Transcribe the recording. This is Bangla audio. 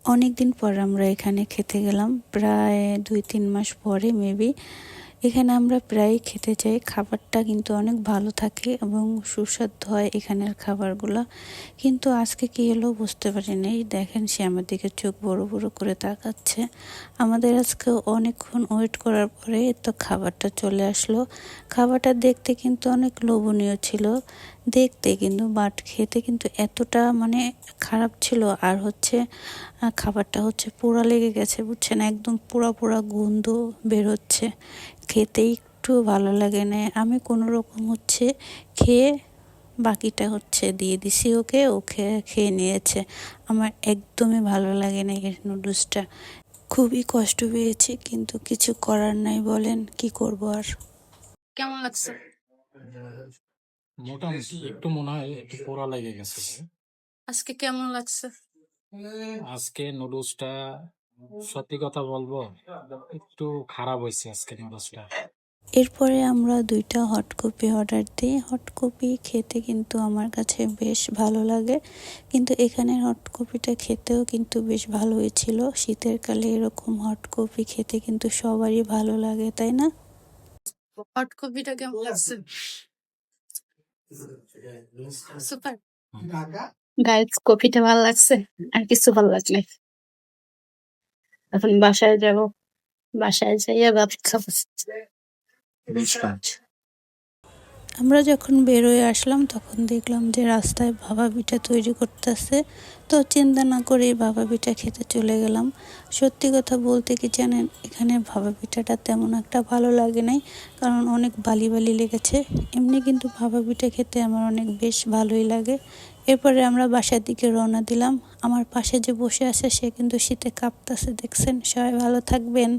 অনেকদিন পর আমরা এখানে খেতে গেলাম, প্রায় 2-3 মাস পরে মেবি। এখানে আমরা প্রায় খেতে যাই, খাবারটা কিন্তু অনেক ভালো থাকে এবং সুস্বাদু হয় এখানের খাবারগুলো। কিন্তু আজকে কি হলো বুঝতে পারিনি। দেখেন সে আমার দিকে চোখ বড় বড় করে তাকাচ্ছে। আমাদের আজকে অনেকক্ষণ ওয়েট করার পরে তো খাবারটা চলে আসলো। খাবারটা দেখতে কিন্তু অনেক লোভনীয় ছিল দেখতে, কিন্তু বাট খেতে কিন্তু এতটা মানে খারাপ ছিল। আর হচ্ছে খাবারটা হচ্ছে পোড়া লেগে গেছে, বুঝছেন, একদম পোড়া পোড়া গন্ধ বের হচ্ছে। খেতে একটু ভালো লাগে না। আমি কোনো রকম হচ্ছে খেয়ে বাকিটা হচ্ছে দিয়ে দিছি ওকে, ও খেয়ে নিয়েছে। আমার একদমই ভালো লাগে না এই নুডলসটা, খুবই কষ্ট পেয়েছি, কিন্তু কিছু করার নাই, বলেন কি করব আর। কেমন লাগছে? মোটামুটি একটু মনে হয় একটু পোড়া লেগে গেছে। আজকে কেমন লাগছে? আজকে নুডলসটা সত্যি কথা বলবো একটু খারাপ হয়েছে আজকে নুডলসটা। এরপরে আমরা 2টা হট কপি অর্ডার দিই। হট কপি খেতে কিন্তু আমার কাছে বেশ ভালো লাগে, কিন্তু এখানের হট কপিটা খেতেও কিন্তু বেশ ভালো হয়েছিল। শীতের কালে এরকম হট কপি খেতে কিন্তু সবারই ভালো লাগে, তাই না? হট কফিটা কেমন লাগছে? সুপার। গাইস, কফিটা ভালো লাগছে, আর কিছু ভালো লাগলে এখন বাসায় যাব, বাসায় যাইয়া ভাত খাবো। আমরা যখন বেরোয় আসলাম তখন দেখলাম যে রাস্তায় ভাপা পিঠা তৈরি করতেছে, তো চিন্তা না করে ভাপা পিঠা খেতে চলে গেলাম। সত্যি কথা বলতে কি জানেন, এখানে ভাপা পিঠাটা তেমন একটা ভালো লাগে নাই, কারণ অনেক বালি বালি লেগেছে। এমনি কিন্তু ভাপা পিঠা খেতে আমার অনেক বেশ ভালোই লাগে। এরপরে আমরা বাসার দিকে রওনা দিলাম। আমার পাশে যে বসে আছে সে কিন্তু শীতে কাঁপতেছে, দেখছেন। সবাই ভালো থাকবেন।